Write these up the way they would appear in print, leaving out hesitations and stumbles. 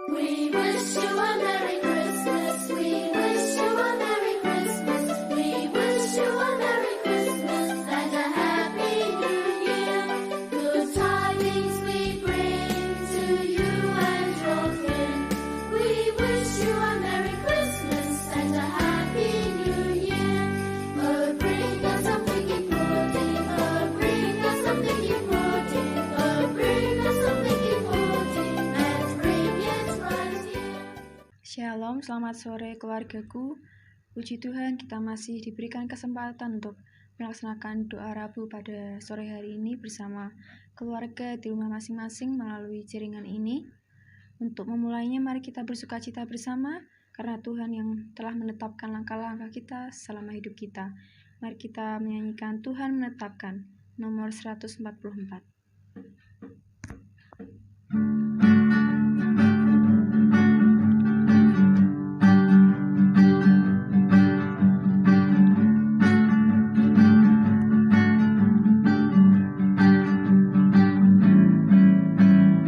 We wish you a Merry Christmas. We wish you a Merry Christmas. We wish you a Merry Christmas and a Happy New Year. Good tidings we bring to you and your kin. We wish you a Merry Christmas and a Happy New Year. Oh, bring us some piggy pudding. Oh, bring us some piggy pudding. Oh, bring us some piggy pudding and bring it right here. Shalom, selamat sore keluargaku. Puji Tuhan, kita masih diberikan kesempatan untuk melaksanakan doa Rabu pada sore hari ini bersama keluarga di rumah masing-masing melalui jaringan ini. Untuk memulainya, mari kita bersukacita bersama karena Tuhan yang telah menetapkan langkah-langkah kita selama hidup kita. Mari kita menyanyikan Tuhan Menetapkan, nomor 144.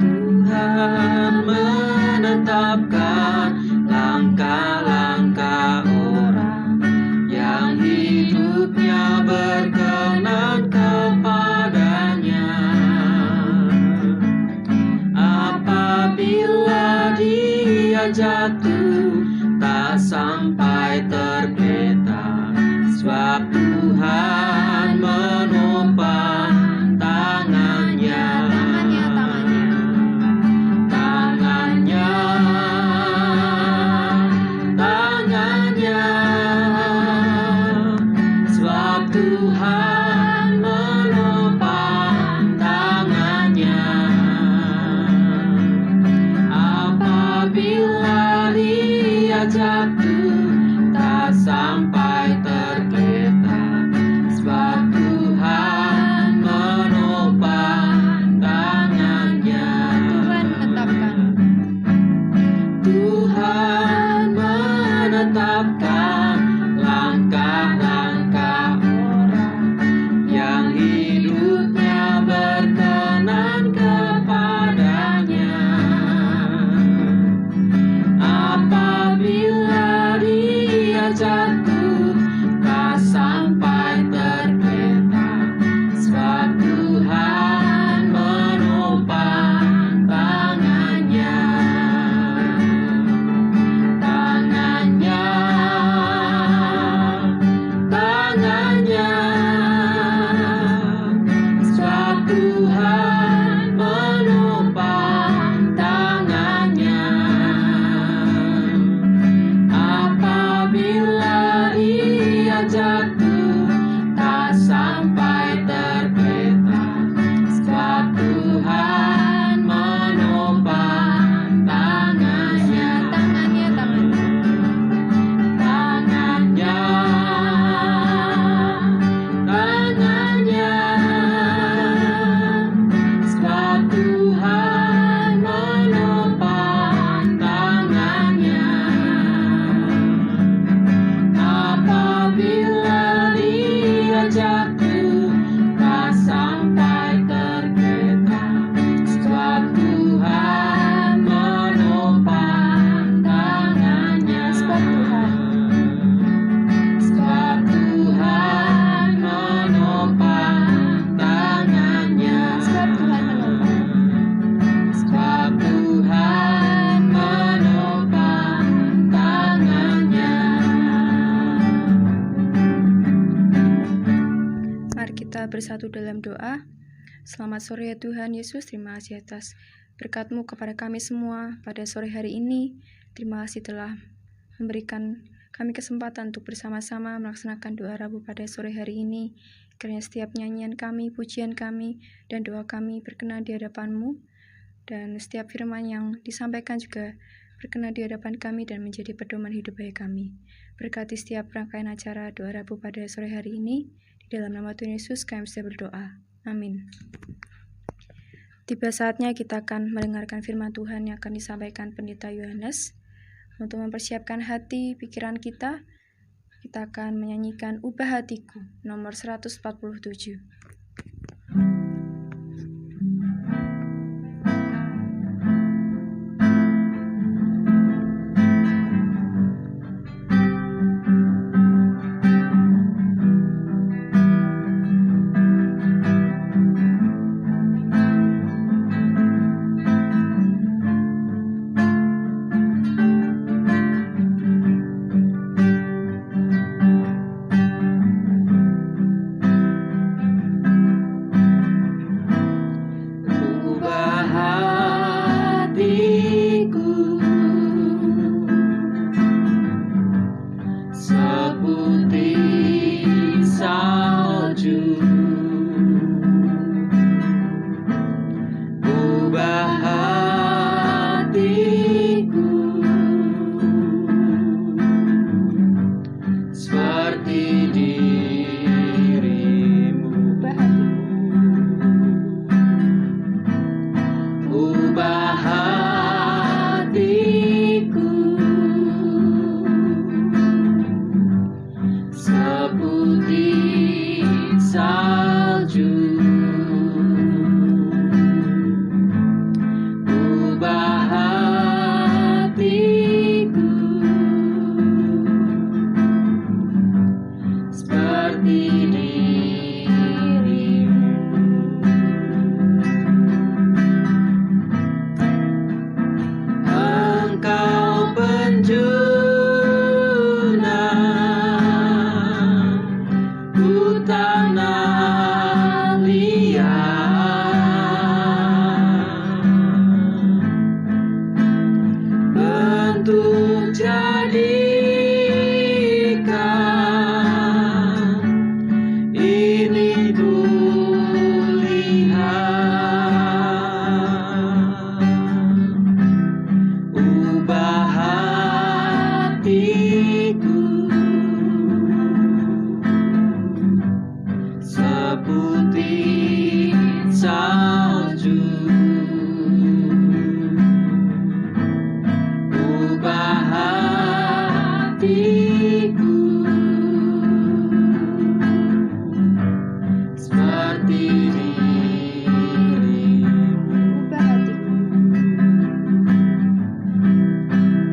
Tuhan menetapkan langkah-langkah orang yang hidupnya berkenan kepadanya. Apabila dia jatuh, tak sampai tergeletak, sebab Tuhan menopang tangannya. Tuhan menopang tangannya. Apabila dia jatuh, tak sampai tergeletak, sebab Tuhan menopang tangannya. Tuhan menetapkan langkah-langkah yang hidupnya berkenan kepadanya. Apabila dia jatuh, tak sampai tergeletak, sebab Tuhan menopang tangannya. Tuhan menopang tangannya. Apabila dia jatuh, tak sampai tergeletak, sebab Tuhan menopang tangannya. Tuhan menopang tangannya. Apabila dia jatuh, tak sampai tergeletak, sebab Tuhan menopang tangannya. Sebab Tuhan menopang tangannya. Sebab Tuhan menopang tangannya. Mari kita bersatu dalam doa. Selamat sore ya Tuhan Yesus, terima kasih atas berkat-Mu kepada kami semua pada sore hari ini. Terima kasih telah memberikan kami kesempatan untuk bersama-sama melaksanakan doa Rabu pada sore hari ini. Kiranya setiap nyanyian kami, pujian kami, dan doa kami berkenan di hadapan-Mu. Dan setiap firman yang disampaikan juga berkenan di hadapan kami dan menjadi pedoman hidup bagi kami. Berkati setiap rangkaian acara doa Rabu pada sore hari ini. Di dalam nama Tuhan Yesus kami bisa berdoa. Amin. Tiba saatnya kita akan mendengarkan firman Tuhan yang akan disampaikan Pendeta Yohanes. Untuk mempersiapkan hati, pikiran kita akan menyanyikan Ubah Hatiku, nomor 147. salju. Ubah hatiku seperti dirimu.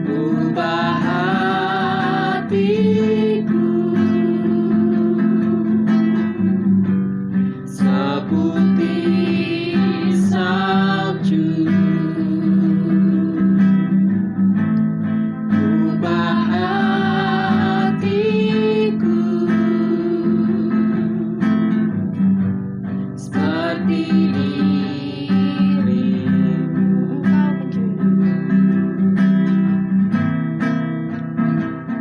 Ubah hatiku Ubah hatiku seputih salju. Ubah hatiku seperti dirimu.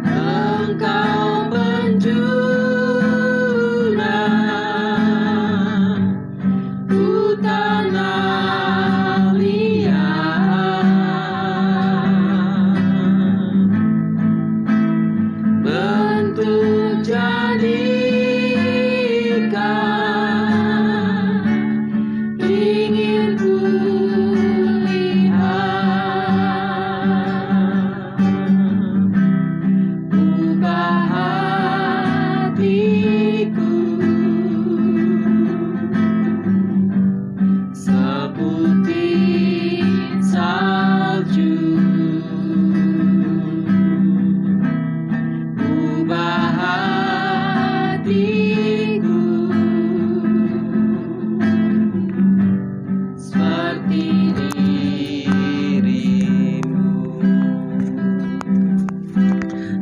Engkau penjuru Ku tanah liat, bentuk jadikan, ingin ku lihat. Ubah hatiku seputih salju. Ubah hatiku seperti dirimu.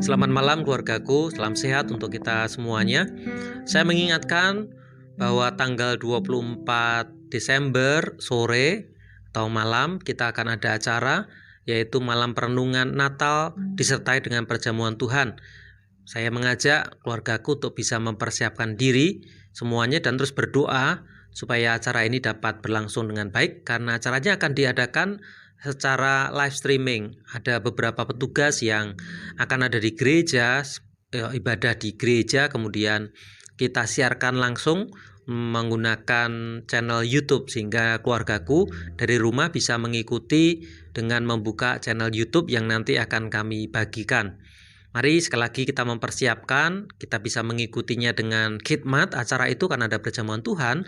Selamat malam keluargaku, salam sehat untuk kita semuanya. Saya mengingatkan bahwa tanggal 24 Desember sore atau malam kita akan ada acara, yaitu malam perenungan Natal disertai dengan perjamuan Tuhan. Saya mengajak keluargaku untuk bisa mempersiapkan diri semuanya dan terus berdoa supaya acara ini dapat berlangsung dengan baik, karena acaranya akan diadakan secara live streaming. Ada beberapa petugas yang akan ada di gereja, ibadah di gereja, kemudian kita siarkan langsung menggunakan channel YouTube sehingga keluargaku dari rumah bisa mengikuti dengan membuka channel YouTube yang nanti akan kami bagikan. Mari sekali lagi kita mempersiapkan, kita bisa mengikutinya dengan khidmat acara itu karena ada perjamuan Tuhan.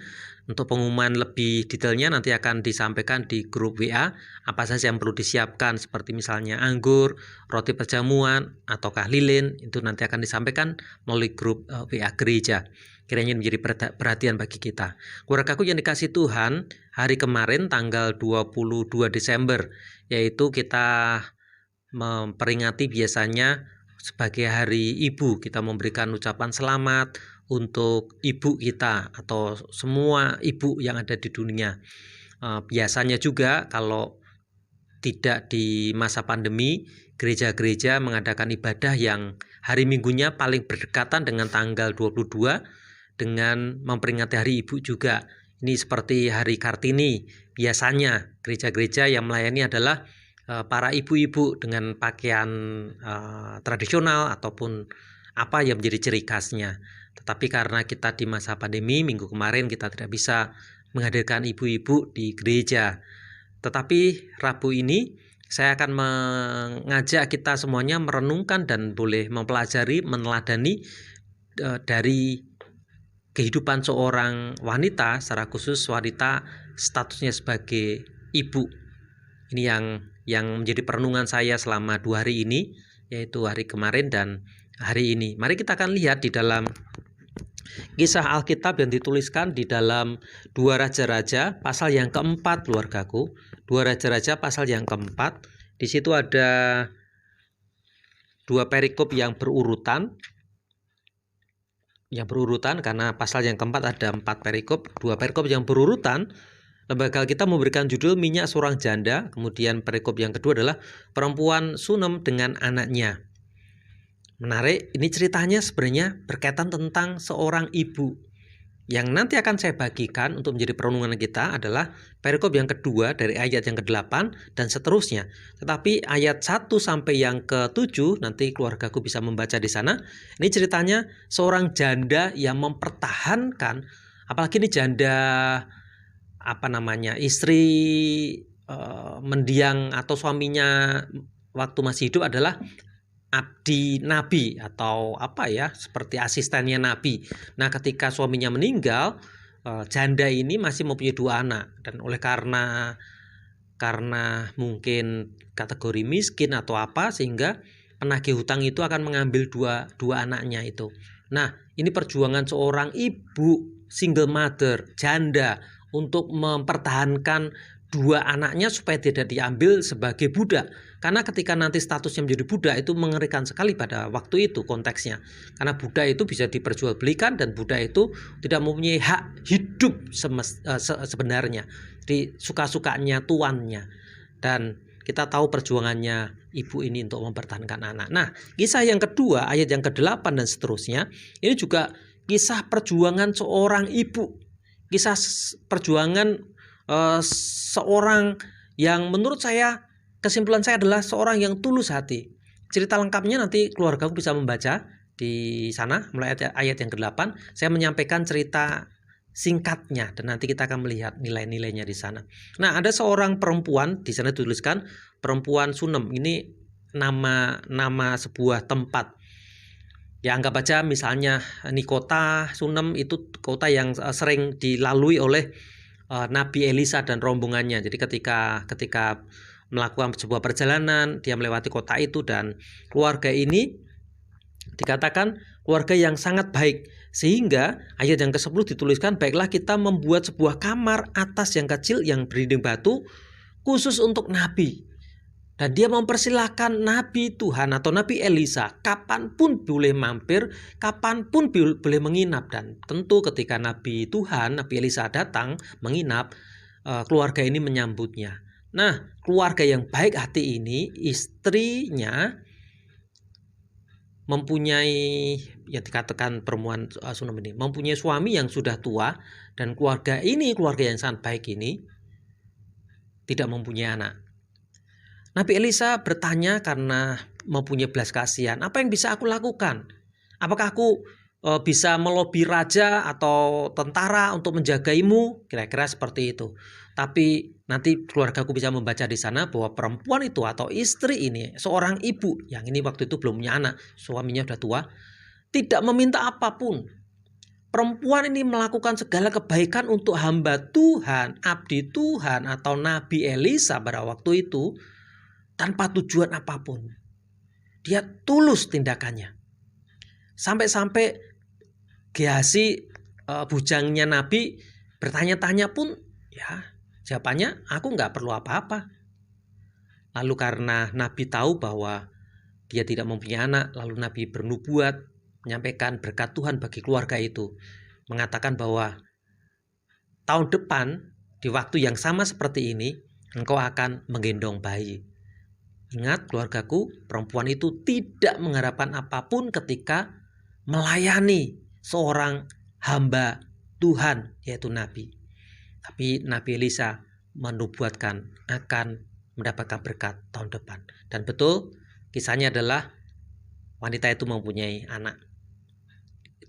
Untuk pengumuman lebih detailnya nanti akan disampaikan di grup WA, apa saja yang perlu disiapkan seperti misalnya anggur, roti perjamuan, ataukah lilin, itu nanti akan disampaikan melalui grup WA gereja. Kiranya menjadi perhatian bagi kita. Keluargaku yang dikasih Tuhan, hari kemarin tanggal 22 Desember, yaitu kita memperingati biasanya sebagai hari ibu, kita memberikan ucapan selamat untuk ibu kita atau semua ibu yang ada di dunia. Biasanya juga kalau tidak di masa pandemi, gereja-gereja mengadakan ibadah yang hari minggunya paling berdekatan dengan tanggal 22 dengan memperingati hari ibu juga. Ini seperti hari Kartini. Biasanya gereja-gereja yang melayani adalah para ibu-ibu dengan pakaian tradisional ataupun apa yang menjadi ciri khasnya. Tetapi karena kita di masa pandemi, minggu kemarin kita tidak bisa menghadirkan ibu-ibu di gereja. Tetapi Rabu ini saya akan mengajak kita semuanya merenungkan dan boleh mempelajari, meneladani dari kehidupan seorang wanita, secara khusus wanita statusnya sebagai ibu. Ini yang menjadi perenungan saya selama 2 hari ini, yaitu hari kemarin dan hari ini. Mari kita akan lihat di dalam kisah Alkitab yang dituliskan di dalam 2 Raja-Raja pasal yang keempat, keluargaku. 2 Raja-Raja pasal yang keempat. Di situ ada 2 perikop yang berurutan. Karena pasal yang keempat ada 4 perikop, 2 perikop yang berurutan. Lembaga kita memberikan judul minyak seorang janda, kemudian perikop yang kedua adalah perempuan Sunem dengan anaknya. Menarik, ini ceritanya sebenarnya berkaitan tentang seorang ibu. Yang nanti akan saya bagikan untuk menjadi perenungan kita adalah perikop yang kedua dari ayat yang ke-8 dan seterusnya. Tetapi ayat 1 sampai yang ke-7 nanti keluargaku bisa membaca di sana. Ini ceritanya seorang janda yang mempertahankan, apalagi ini janda istri mendiang atau suaminya waktu masih hidup adalah abdi Nabi atau seperti asistennya Nabi. Nah, ketika suaminya meninggal, janda ini masih mempunyai 2 anak, dan oleh karena mungkin kategori miskin atau sehingga penagih hutang itu akan mengambil dua anaknya itu. Nah, ini perjuangan seorang ibu single mother, janda, untuk mempertahankan 2 anaknya supaya tidak diambil sebagai budak. Karena ketika nanti statusnya menjadi budak itu mengerikan sekali pada waktu itu konteksnya. Karena budak itu bisa diperjualbelikan dan budak itu tidak mempunyai hak hidup sebenarnya. Jadi suka-sukanya tuannya. Dan kita tahu perjuangannya ibu ini untuk mempertahankan anak. Nah, kisah yang kedua, ayat yang ke-8 dan seterusnya, ini juga kisah perjuangan seorang ibu. Kisah perjuangan seorang yang menurut saya, kesimpulan saya adalah seorang yang tulus hati. Cerita lengkapnya nanti keluargaku bisa membaca di sana mulai ayat yang ke-8. Saya menyampaikan cerita singkatnya dan nanti kita akan melihat nilai-nilainya di sana. Nah, ada seorang perempuan di sana dituliskan perempuan Sunem. Ini nama sebuah tempat. Ya, anggap aja misalnya ini kota Sunem itu kota yang sering dilalui oleh Nabi Elisa dan rombongannya. Jadi ketika melakukan sebuah perjalanan, dia melewati kota itu, dan keluarga ini dikatakan keluarga yang sangat baik. Sehingga ayat yang ke-10 dituliskan, baiklah kita membuat sebuah kamar atas yang kecil yang berdinding batu khusus untuk Nabi. Dan dia mempersilahkan Nabi Tuhan atau Nabi Elisa kapanpun boleh mampir, kapanpun boleh menginap. Dan tentu ketika Nabi Tuhan, Nabi Elisa datang menginap, keluarga ini menyambutnya. Nah, keluarga yang baik hati ini, istrinya mempunyai, ya dikatakan perempuan Sunem ini, mempunyai suami yang sudah tua, dan keluarga yang sangat baik ini tidak mempunyai anak. Nabi Elisa bertanya karena mempunyai belas kasihan, apa yang bisa aku lakukan? Apakah aku bisa melobi raja atau tentara untuk menjagaimu? Kira-kira seperti itu. Tapi nanti keluargaku bisa membaca di sana bahwa perempuan itu atau istri ini, seorang ibu yang ini waktu itu belum punya anak, suaminya sudah tua, tidak meminta apapun. Perempuan ini melakukan segala kebaikan untuk hamba Tuhan, abdi Tuhan atau Nabi Elisa pada waktu itu, tanpa tujuan apapun. Dia tulus tindakannya. Sampai-sampai Gehazi, bujangnya Nabi, bertanya-tanya pun, ya jawabannya, aku nggak perlu apa-apa. Lalu karena Nabi tahu bahwa dia tidak mempunyai anak, lalu Nabi bernubuat, menyampaikan berkat Tuhan bagi keluarga itu. Mengatakan bahwa tahun depan, di waktu yang sama seperti ini, engkau akan menggendong bayi. Ingat keluargaku, perempuan itu tidak mengharapkan apapun ketika melayani seorang hamba Tuhan, yaitu Nabi. Tapi Nabi Elisa menubuatkan akan mendapatkan berkat tahun depan. Dan betul, kisahnya adalah wanita itu mempunyai anak.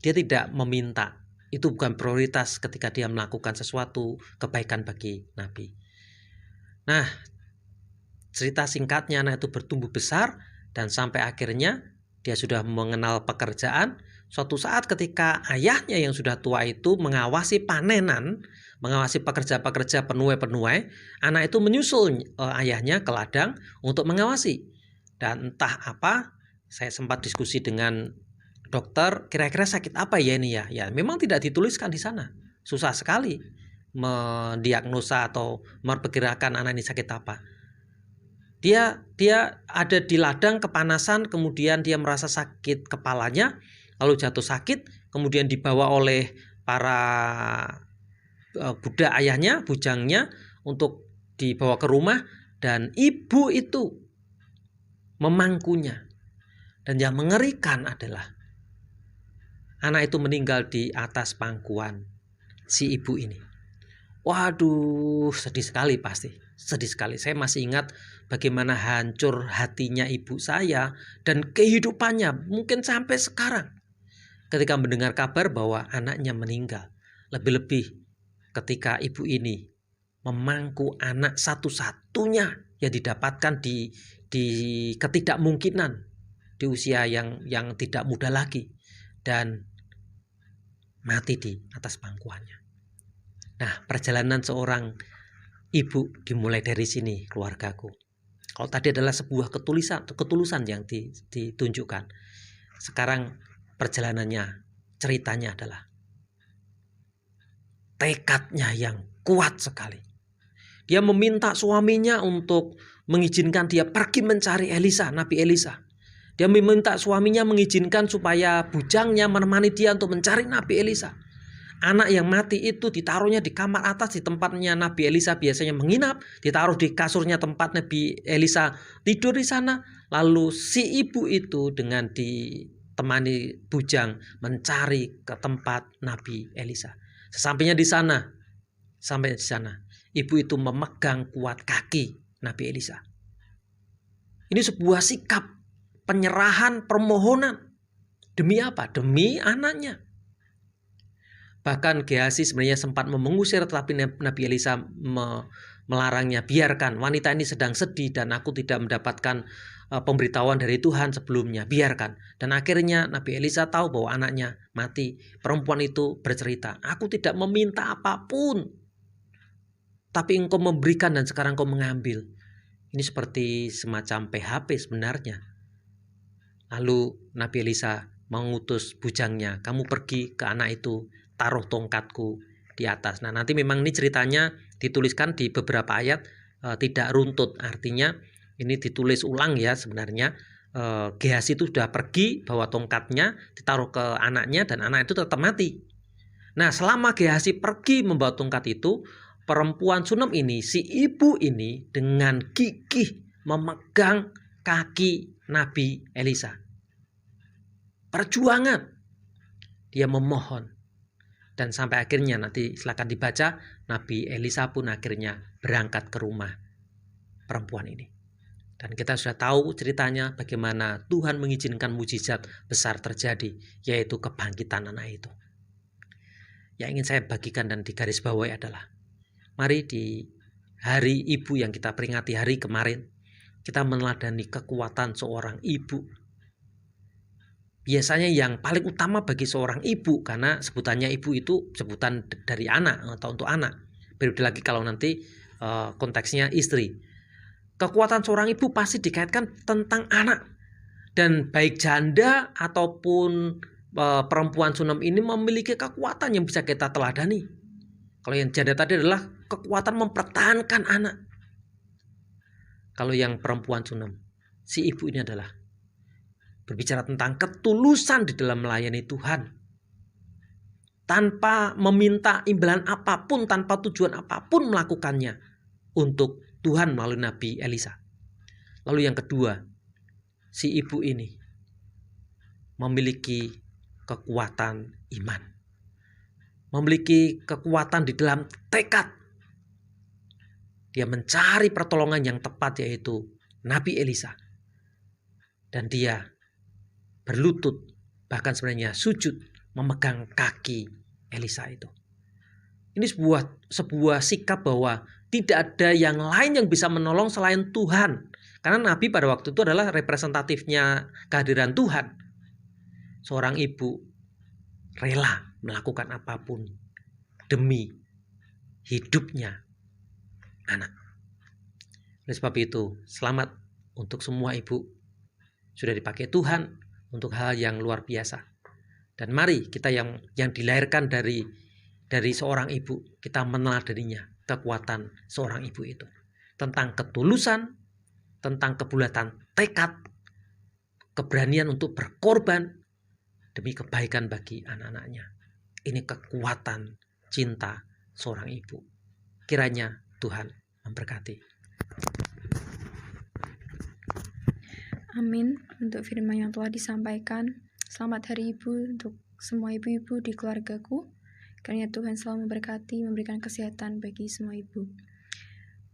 Dia tidak meminta. Itu bukan prioritas ketika dia melakukan sesuatu kebaikan bagi Nabi. Nah, cerita singkatnya, anak itu bertumbuh besar dan sampai akhirnya dia sudah mengenal pekerjaan. Suatu saat ketika ayahnya yang sudah tua itu mengawasi panenan, mengawasi pekerja-pekerja penuai-penuai, anak itu menyusul ayahnya ke ladang untuk mengawasi. Dan entah apa, saya sempat diskusi dengan dokter, kira-kira sakit apa ya ini ya? Ya, memang tidak dituliskan di sana. Susah sekali mendiagnosa atau memperkirakan anak ini sakit apa. Dia ada di ladang kepanasan, kemudian dia merasa sakit kepalanya, lalu jatuh sakit, kemudian dibawa oleh para budak ayahnya, bujangnya, untuk dibawa ke rumah, dan ibu itu memangkunya. Dan yang mengerikan adalah anak itu meninggal di atas pangkuan si ibu ini. Waduh, sedih sekali pasti. Sedih sekali. Saya masih ingat bagaimana hancur hatinya ibu saya dan kehidupannya mungkin sampai sekarang ketika mendengar kabar bahwa anaknya meninggal. Lebih-lebih ketika ibu ini memangku anak satu-satunya yang didapatkan di ketidakmungkinan di usia yang tidak muda lagi dan mati di atas pangkuannya. Nah, perjalanan seorang ibu dimulai dari sini, keluargaku. Kalau tadi adalah sebuah ketulusan yang ditunjukkan. Sekarang perjalanannya, ceritanya adalah tekadnya yang kuat sekali. Dia meminta suaminya untuk mengizinkan dia pergi mencari Elisa, Nabi Elisa. Dia meminta suaminya mengizinkan supaya bujangnya menemani dia untuk mencari Nabi Elisa. Anak yang mati itu ditaruhnya di kamar atas di tempatnya Nabi Elisa biasanya menginap, ditaruh di kasurnya tempat Nabi Elisa tidur di sana. Lalu si ibu itu dengan ditemani bujang mencari ke tempat Nabi Elisa. Sesampainya di sana, ibu itu memegang kuat kaki Nabi Elisa. Ini sebuah sikap penyerahan, permohonan. Demi apa? Demi anaknya. Bahkan Gehazi sebenarnya sempat mengusir, tetapi Nabi Elisa melarangnya. Biarkan, wanita ini sedang sedih dan aku tidak mendapatkan pemberitahuan dari Tuhan sebelumnya. Biarkan. Dan akhirnya Nabi Elisa tahu bahwa anaknya mati. Perempuan itu bercerita, aku tidak meminta apapun, tapi engkau memberikan dan sekarang engkau mengambil. Ini seperti semacam PHP sebenarnya. Lalu Nabi Elisa mengutus bujangnya, kamu pergi ke anak itu, taruh tongkatku di atas. Nah, nanti memang ini ceritanya dituliskan di beberapa ayat tidak runtut. Artinya ini ditulis ulang ya sebenarnya. Gehazi itu sudah pergi bawa tongkatnya, ditaruh ke anaknya dan anak itu tetap mati. Nah, selama Gehazi pergi membawa tongkat itu, perempuan Sunem ini, si ibu ini dengan gigih memegang kaki Nabi Elisa. Perjuangan. Dia memohon. Dan sampai akhirnya nanti silakan dibaca, Nabi Elisa pun akhirnya berangkat ke rumah perempuan ini. Dan kita sudah tahu ceritanya bagaimana Tuhan mengizinkan mujizat besar terjadi, yaitu kebangkitan anak itu. Yang ingin saya bagikan dan digarisbawahi adalah, mari di hari ibu yang kita peringati hari kemarin, kita meneladani kekuatan seorang ibu. Biasanya yang paling utama bagi seorang ibu, karena sebutannya ibu itu sebutan dari anak atau untuk anak. Berbeda lagi kalau nanti konteksnya istri. Kekuatan seorang ibu pasti dikaitkan tentang anak. Dan baik janda ataupun perempuan Sunem ini memiliki kekuatan yang bisa kita teladani. Kalau yang janda tadi adalah kekuatan mempertahankan anak. Kalau yang perempuan Sunem, si ibu ini adalah berbicara tentang ketulusan di dalam melayani Tuhan. Tanpa meminta imbalan apapun, tanpa tujuan apapun melakukannya untuk Tuhan melalui Nabi Elisa. Lalu yang kedua, si ibu ini memiliki kekuatan iman. Memiliki kekuatan di dalam tekad. Dia mencari pertolongan yang tepat, yaitu Nabi Elisa. Dan dia berlutut, bahkan sebenarnya sujud memegang kaki Elisa itu. Ini sebuah sikap bahwa tidak ada yang lain yang bisa menolong selain Tuhan. Karena Nabi pada waktu itu adalah representatifnya kehadiran Tuhan. Seorang ibu rela melakukan apapun demi hidupnya anak. Oleh sebab itu, selamat untuk semua ibu. Sudah dipakai Tuhan untuk hal yang luar biasa. Dan mari kita yang dilahirkan dari seorang ibu, kita meneladaninya, kekuatan seorang ibu itu. Tentang ketulusan, tentang kebulatan tekad, keberanian untuk berkorban demi kebaikan bagi anak-anaknya. Ini kekuatan cinta seorang ibu. Kiranya Tuhan memberkati. Amin untuk firman yang telah disampaikan. Selamat Hari Ibu untuk semua ibu-ibu di keluargaku. Kiranya Tuhan selalu memberkati, memberikan kesehatan bagi semua ibu.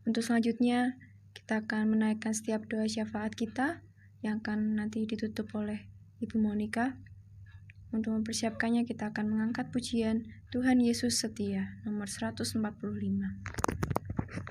Untuk selanjutnya, kita akan menaikkan setiap doa syafaat kita yang akan nanti ditutup oleh Ibu Monica. Untuk mempersiapkannya, kita akan mengangkat pujian Tuhan Yesus Setia nomor 145. Tuhan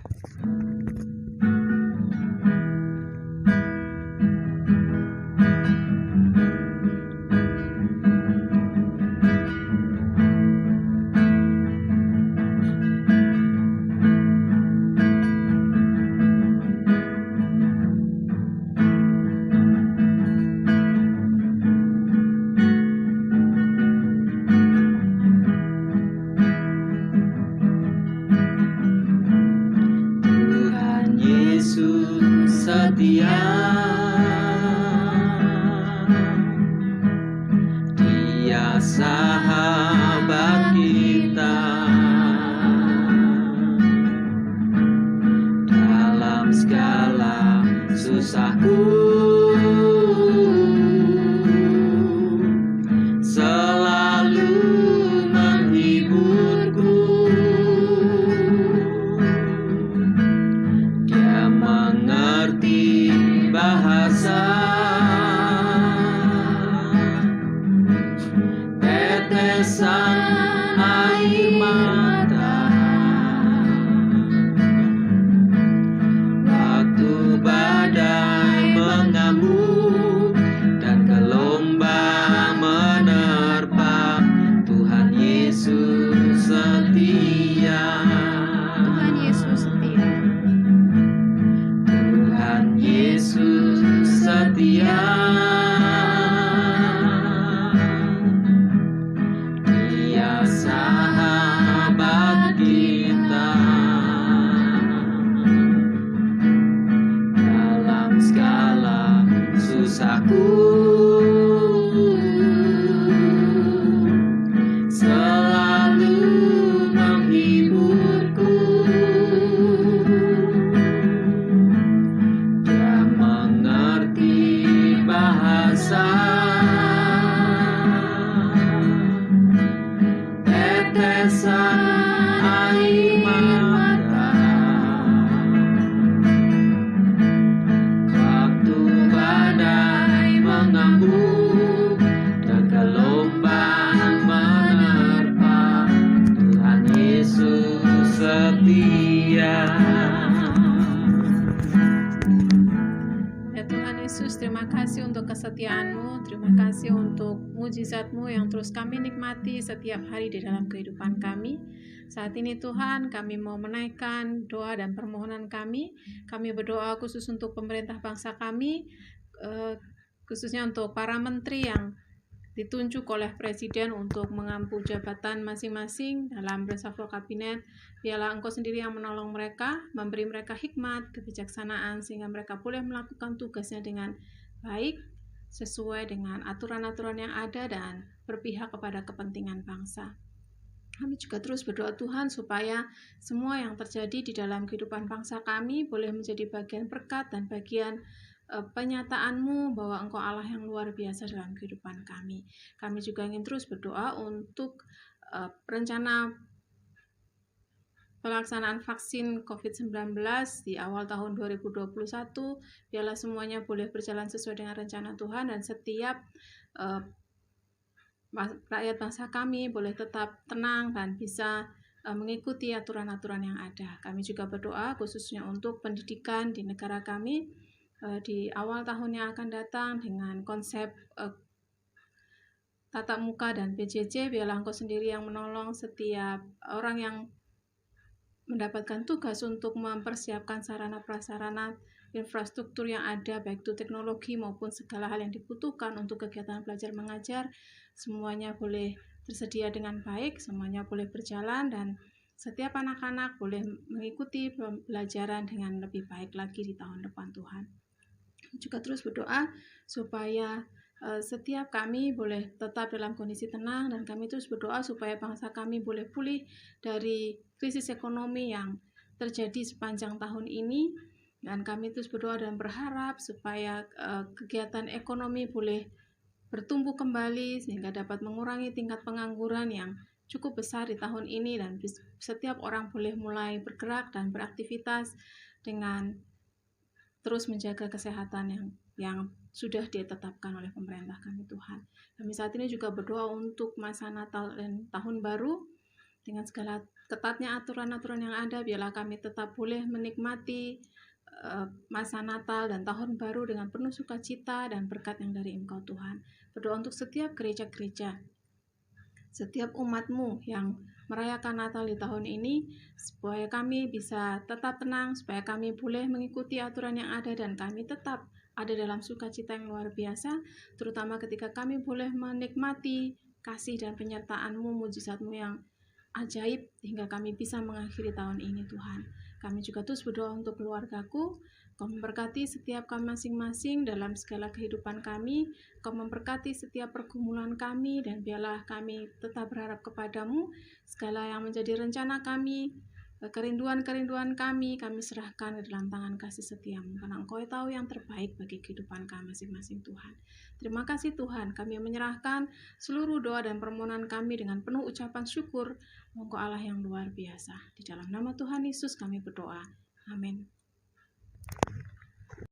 Yesus setia, Dia sahabat kita dalam segala susahku, selalu menghiburku. Dia mengerti bahasa tetesan air mata waktu badai mengamuk dan gelombang menerpa. Tuhan Yesus setia. Tuhan Yesus setia. Tuhan Yesus setia. Dia sahabat kita dalam segala susahku, selalu menghiburku. Dia mengerti bahasa tetesan air mata waktu badai mengamuk dan gelombang menerpa. Tuhan Yesus setia. Ya Tuhan Yesus, terima kasih untuk kesetiaan-Mu, terima kasih untuk mujizat-Mu yang terus kami nikmati setiap hari di dalam kehidupan kami. Saat ini Tuhan, kami mau menaikkan doa dan permohonan kami. Kami berdoa khusus untuk pemerintah bangsa kami, khususnya untuk para menteri yang ditunjuk oleh Presiden untuk mengampu jabatan masing-masing dalam reshuffle kabinet. Biarlah Engkau sendiri yang menolong mereka, memberi mereka hikmat, kebijaksanaan, sehingga mereka boleh melakukan tugasnya dengan baik, sesuai dengan aturan-aturan yang ada dan berpihak kepada kepentingan bangsa. Kami juga terus berdoa Tuhan supaya semua yang terjadi di dalam kehidupan bangsa kami boleh menjadi bagian berkat dan bagian penyataan-Mu bahwa Engkau Allah yang luar biasa dalam kehidupan kami. Kami juga ingin terus berdoa untuk rencana pelaksanaan vaksin COVID-19 di awal tahun 2021. Biarlah semuanya boleh berjalan sesuai dengan rencana Tuhan dan setiap rakyat bangsa kami boleh tetap tenang dan bisa mengikuti aturan-aturan yang ada. Kami juga berdoa khususnya untuk pendidikan di negara kami di awal tahun yang akan datang dengan konsep tatap muka dan PJJ. Biarlah Engkau sendiri yang menolong setiap orang yang mendapatkan tugas untuk mempersiapkan sarana prasarana infrastruktur yang ada, baik itu teknologi maupun segala hal yang dibutuhkan untuk kegiatan belajar mengajar. Semuanya boleh tersedia dengan baik, semuanya boleh berjalan, dan setiap anak-anak boleh mengikuti pembelajaran dengan lebih baik lagi di tahun depan Tuhan. Juga terus berdoa supaya setiap kami boleh tetap dalam kondisi tenang, dan kami terus berdoa supaya bangsa kami boleh pulih dari krisis ekonomi yang terjadi sepanjang tahun ini, dan kami terus berdoa dan berharap supaya kegiatan ekonomi boleh bertumbuh kembali sehingga dapat mengurangi tingkat pengangguran yang cukup besar di tahun ini, dan setiap orang boleh mulai bergerak dan beraktivitas dengan terus menjaga kesehatan yang sudah ditetapkan oleh pemerintah kami Tuhan. Kami saat ini juga berdoa untuk masa Natal dan Tahun Baru dengan segala ketatnya aturan-aturan yang ada, biarlah kami tetap boleh menikmati masa Natal dan Tahun Baru dengan penuh sukacita dan berkat yang dari Engkau Tuhan. Berdoa untuk setiap gereja-gereja, setiap umat-Mu yang merayakan Natal di tahun ini, supaya kami bisa tetap tenang, supaya kami boleh mengikuti aturan yang ada dan kami tetap ada dalam sukacita yang luar biasa, terutama ketika kami boleh menikmati kasih dan penyertaan-Mu, mujizat-Mu yang ajaib hingga kami bisa mengakhiri tahun ini Tuhan. Kami juga terus berdoa untuk keluargaku, Kau memberkati setiap kami masing-masing dalam segala kehidupan kami, Kau memberkati setiap pergumulan kami, dan biarlah kami tetap berharap kepadamu. Segala yang menjadi rencana kami, kerinduan-kerinduan kami serahkan ke dalam tangan kasih setiamu, karena Engkau tahu yang terbaik bagi kehidupan kami masing-masing Tuhan. Terima kasih Tuhan, kami menyerahkan seluruh doa dan permohonan kami dengan penuh ucapan syukur. Engkau Allah yang luar biasa. Di dalam nama Tuhan Yesus kami berdoa. Amin.